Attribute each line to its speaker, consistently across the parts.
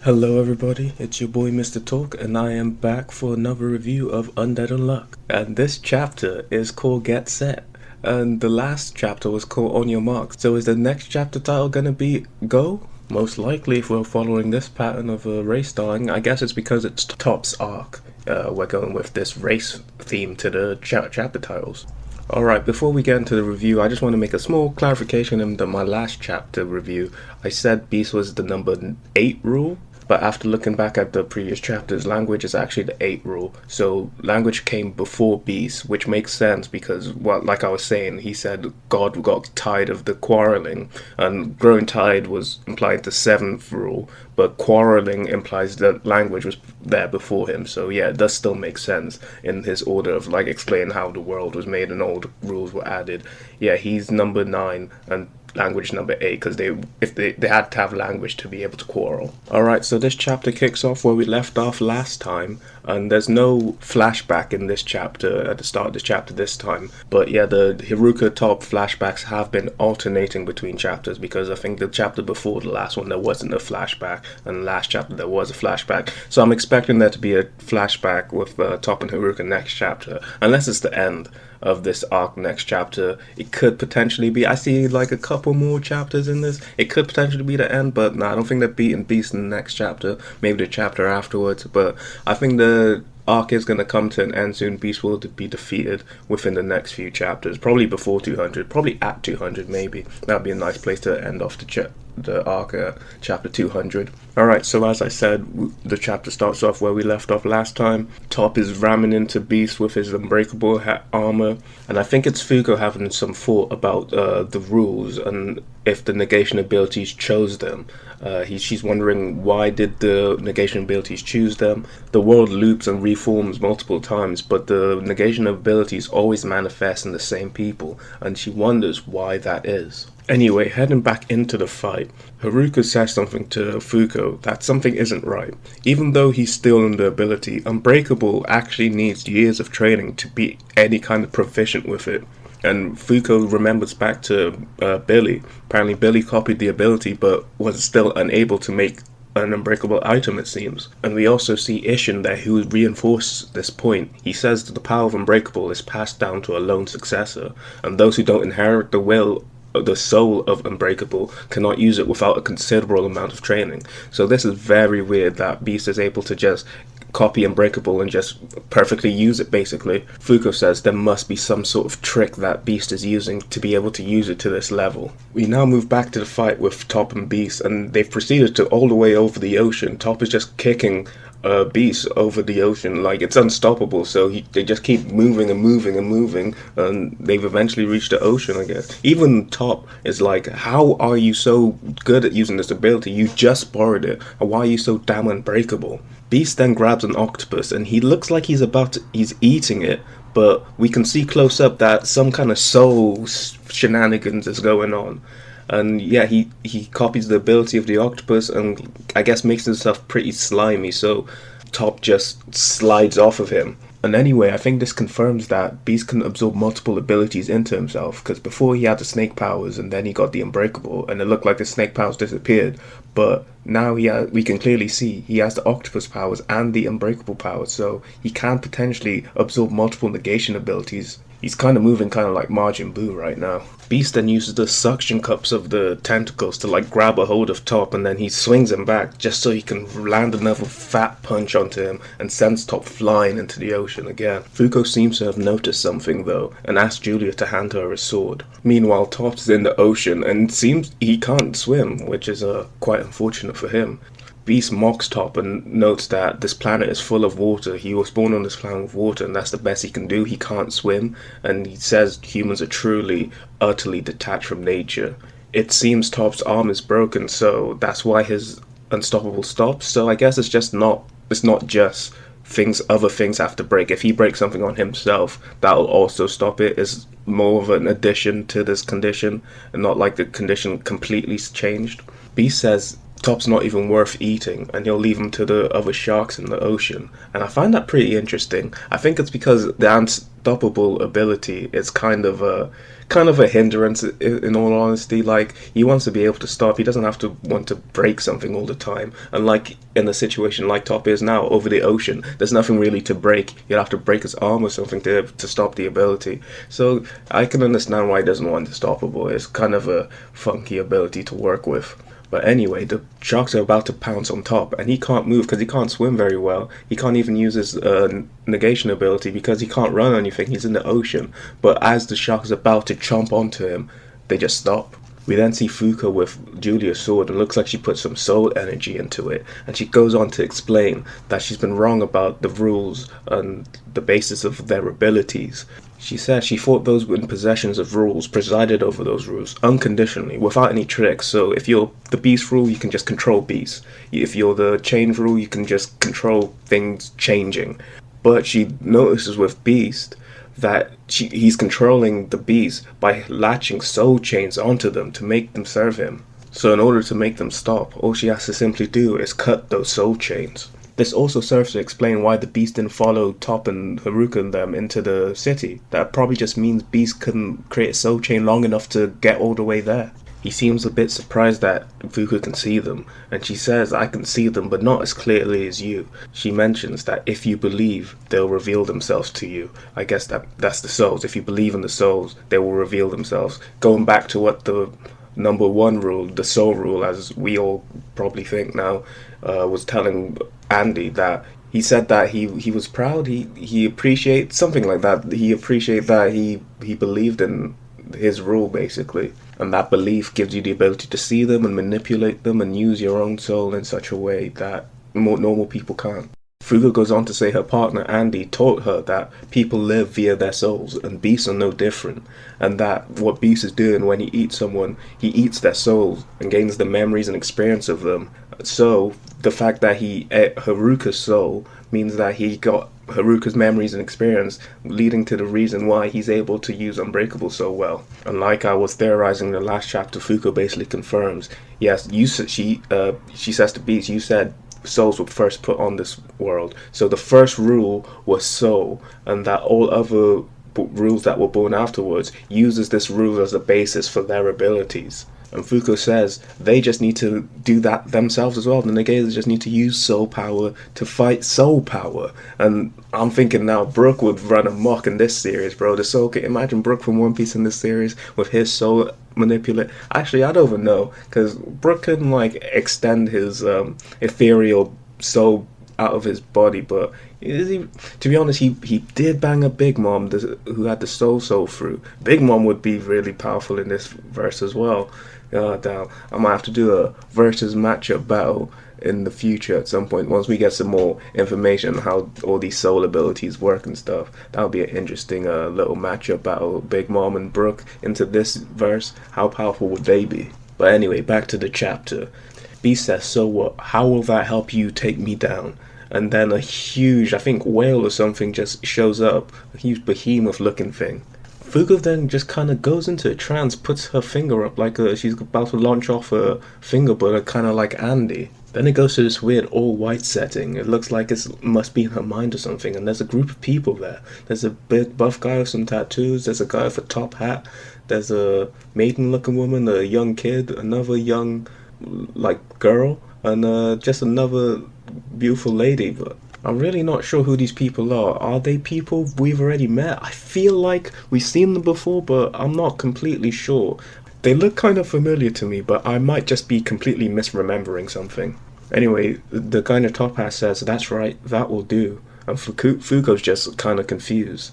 Speaker 1: Hello everybody, it's your boy Mr. Talk and I am back for another review of Undead Unluck. And this chapter is called Get Set. And the last chapter was called On Your Marks. So is the next chapter title gonna be Go? Most likely if we're following this pattern of race starring. I guess it's because it's Top's arc. We're going with this race theme to the chapter titles. Alright, before we get into the review, I just want to make a small clarification in my last chapter review. I said Beast was the number 8 rule, but after looking back at the previous chapters, language is actually the 8 rule. So language came before beast, which makes sense because, well, like I was saying, he said God got tired of the quarreling, and growing tired was implied the 7th rule, but quarreling implies that language was there before him. So yeah, it does still make sense in his order of like explaining how the world was made and all the rules were added. Yeah, he's number 9 and language number 8 because they had to have language to be able to quarrel. Alright, so this chapter kicks off where we left off last time, and there's no flashback in this chapter at the start of this chapter this time, but yeah, the Haruka Top flashbacks have been alternating between chapters because I think the chapter before the last one there wasn't a flashback, and the last chapter there was a flashback, so I'm expecting there to be a flashback with Top and Haruka next chapter, unless it's the end of this arc next chapter. It could potentially be, I see like a couple more chapters in this, it could potentially be the end, but no, I don't think they're beating Beast in the next chapter, maybe the chapter afterwards, but I think the arc is going to come to an end soon. Beast will be defeated within the next few chapters, probably before 200, probably at 200 maybe. That would be a nice place to end off the arc, chapter 200. Alright, so as I said, the chapter starts off where we left off last time. Top is ramming into Beast with his unbreakable armor, and I think it's Fuuko having some thought about the rules and if the negation abilities chose them. She's wondering, why did the negation abilities choose them? The world loops and reforms multiple times, but the negation abilities always manifest in the same people, and she wonders why that is. Anyway, heading back into the fight, Haruka says something to Fuuko that something isn't right. Even though he's still in the ability, Unbreakable actually needs years of training to be any kind of proficient with it. And Fuuko remembers back to Billy. Apparently Billy copied the ability but was still unable to make an unbreakable item, it seems. And we also see Ishin there who reinforces this point. He says that the power of Unbreakable is passed down to a lone successor, and those who don't inherit the soul of Unbreakable cannot use it without a considerable amount of training. So this is very weird that Beast is able to just copy Unbreakable and just perfectly use it, basically. Fuuko says there must be some sort of trick that Beast is using to be able to use it to this level. We now move back to the fight with Top and Beast, and they've proceeded to all the way over the ocean. Top is just kicking Beast over the ocean like it's unstoppable, so they just keep moving and moving and moving, and they've eventually reached the ocean, I guess. Even Top is like, how are you so good at using this ability? You just borrowed it, and why are you so damn unbreakable? Beast then grabs an octopus, and he looks like he's eating it, but we can see close up that some kind of soul shenanigans is going on. And yeah, he copies the ability of the octopus and I guess makes himself pretty slimy, so Top just slides off of him. And anyway, I think this confirms that Beast can absorb multiple abilities into himself, because before he had the snake powers and then he got the unbreakable and it looked like the snake powers disappeared, but now we can clearly see he has the octopus powers and the unbreakable powers, so he can potentially absorb multiple negation abilities. He's kind of moving kind of like Majin Buu right now. Beast then uses the suction cups of the tentacles to like grab a hold of Top, and then he swings him back just so he can land another fat punch onto him and sends Top flying into the ocean again. Fuuko seems to have noticed something though and asks Julia to hand her a sword. Meanwhile, Top's in the ocean and seems he can't swim, which is quite unfortunate for him. Beast mocks Top and notes that this planet is full of water. He was born on this planet with water and that's the best he can do. He can't swim, and he says humans are truly, utterly detached from nature. It seems Top's arm is broken, so that's why his unstoppable stops. So I guess it's not just other things have to break. If he breaks something on himself, that'll also stop it. It's more of an addition to this condition and not like the condition completely changed. Beast says Top's not even worth eating, and he'll leave him to the other sharks in the ocean. And I find that pretty interesting. I think it's because the unstoppable ability is kind of a hindrance, in all honesty. Like, he wants to be able to stop. He doesn't have to want to break something all the time. And like in a situation like Top is now over the ocean, there's nothing really to break. You'd have to break his arm or something to stop the ability. So I can understand why he doesn't want unstoppable. It's kind of a funky ability to work with. But anyway, the sharks are about to pounce on Top, and he can't move because he can't swim very well. He can't even use his negation ability because he can't run or anything. He's in the ocean. But as the shark is about to chomp onto him, they just stop. We then see Fuuko with Julia's sword, and it looks like she put some soul energy into it. And she goes on to explain that she's been wrong about the rules and the basis of their abilities. She said she thought those in possessions of rules presided over those rules unconditionally, without any tricks. So if you're the beast rule, you can just control beasts. If you're the change rule, you can just control things changing. But she notices with Beast that he's controlling the beast by latching soul chains onto them to make them serve him. So in order to make them stop, all she has to simply do is cut those soul chains. This also serves to explain why the Beast didn't follow Top and Haruka and them into the city. That probably just means Beast couldn't create a soul chain long enough to get all the way there. He seems a bit surprised that Fuuko can see them, and she says, "I can see them, but not as clearly as you." She mentions that if you believe, they'll reveal themselves to you. I guess that's the souls. If you believe in the souls, they will reveal themselves. Going back to what the number one rule, the soul rule, as we all probably think now, was telling Andy, that he said that he was proud, he appreciates something like that. He appreciated that he believed in his rule, basically, and that belief gives you the ability to see them and manipulate them and use your own soul in such a way that more normal people can't. Fuuko goes on to say her partner Andy taught her that people live via their souls, and beasts are no different, and that what Beast is doing when he eats someone, he eats their souls and gains the memories and experience of them. So the fact that he ate Haruka's soul means that he got Haruka's memories and experience, leading to the reason why he's able to use Unbreakable so well. And like I was theorizing in the last chapter, Fuuko basically confirms, yes, she says to Beast, you said souls were first put on this world. So the first rule was soul, and that all other rules that were born afterwards uses this rule as a basis for their abilities. And Fuuko says they just need to do that themselves as well. The Negators just need to use soul power to fight soul power. And I'm thinking now Brook would run amok in this series, bro. Imagine Brook from One Piece in this series with his soul manipulate. Actually, I don't even know, because Brook can like extend his ethereal soul out of his body, but to be honest, he did bang a Big Mom who had the soul through. Big Mom would be really powerful in this verse as well. Damn, I might have to do a versus matchup battle in the future at some point once we get some more information on how all these soul abilities work and stuff. That would be an interesting little matchup battle. Big Mom and Brook into this verse. How powerful would they be? But anyway, back to the chapter. Beast says, "So what? How will that help you take me down?" And then a huge, I think, whale or something just shows up. A huge behemoth looking thing. Fuuko then just kind of goes into a trance, puts her finger up like she's about to launch off a finger bullet, kind of like Andy. Then it goes to this weird all-white setting. It looks like it must be in her mind or something, and there's a group of people there. There's a big buff guy with some tattoos, there's a guy with a top hat, there's a maiden-looking woman, a young kid, another young, like, girl, and just another beautiful lady, but I'm really not sure who these people are. Are they people we've already met? I feel like we've seen them before, but I'm not completely sure. They look kind of familiar to me, but I might just be completely misremembering something. Anyway, the guy in the top hat says, "That's right, that will do." And Fuuko's just kind of confused.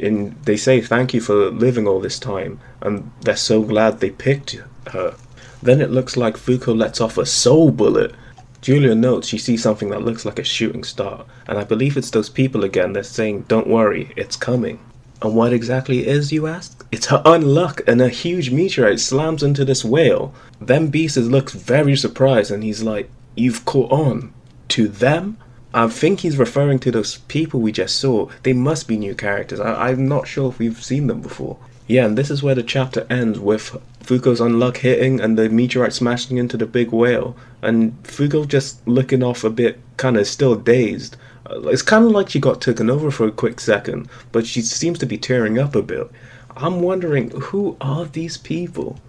Speaker 1: And they say thank you for living all this time, and they're so glad they picked her. Then it looks like Fuuko lets off a soul bullet. Julia notes she sees something that looks like a shooting star, and I believe it's those people again that's saying, "Don't worry, it's coming." And what exactly it is, you ask? It's her unluck, and a huge meteorite slams into this whale. Then Beast looks very surprised, and he's like, "You've caught on to them?" I think he's referring to those people we just saw. They must be new characters. I'm not sure if we've seen them before. Yeah, and this is where the chapter ends with Fuuko's Unluck hitting and the meteorite smashing into the big whale, and Fuuko just looking off a bit, kind of still dazed. It's kind of like she got taken over for a quick second, but she seems to be tearing up a bit. I'm wondering, who are these people?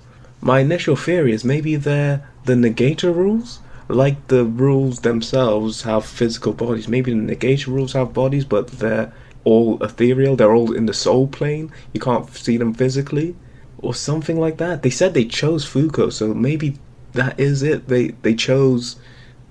Speaker 1: My initial theory is maybe they're the negator rules? Like the rules themselves have physical bodies. Maybe the negator rules have bodies, but they're all ethereal. They're all in the soul plane. You can't see them physically. Or something like that. They said they chose Fuuko, so maybe that is it. They chose.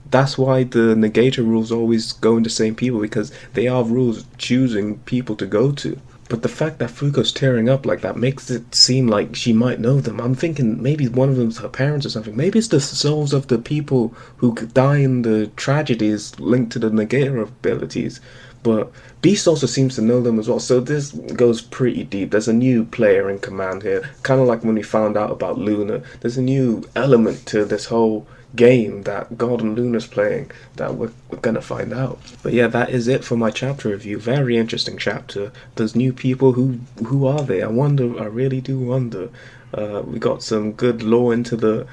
Speaker 1: That's why the negator rules always go into same people, because they are rules choosing people to go to. But the fact that Fuuko's tearing up like that makes it seem like she might know them. I'm thinking maybe one of them's her parents or something. Maybe it's the souls of the people who die in the tragedies linked to the negator abilities. But Beast also seems to know them as well. So this goes pretty deep. There's a new player in command here. Kind of like when we found out about Luna. There's a new element to this whole game that God and Luna's playing that we're gonna find out. But yeah, that is it for my chapter review. Very interesting chapter. There's new people. Who are they? I wonder. I really do wonder. We got some good lore into the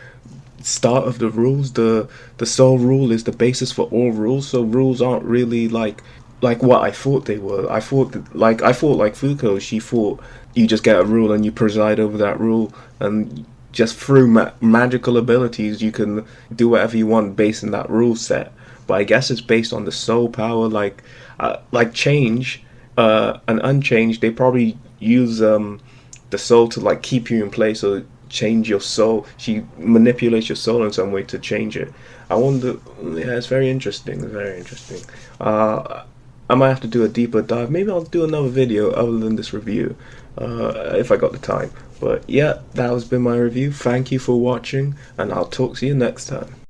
Speaker 1: start of the rules. The soul rule is the basis for all rules. So rules aren't really like what I thought they were. I thought like Fuuko. She thought you just get a rule and you preside over that rule, and just through magical abilities you can do whatever you want based on that rule set. But I guess it's based on the soul power, like change and unchanged. They probably use the soul to like keep you in place or change your soul. She manipulates your soul in some way to change it. I wonder. Yeah, it's very interesting. Very interesting. I might have to do a deeper dive. Maybe I'll do another video other than this review, if I got the time. But yeah, that has been my review. Thank you for watching, and I'll talk to you next time.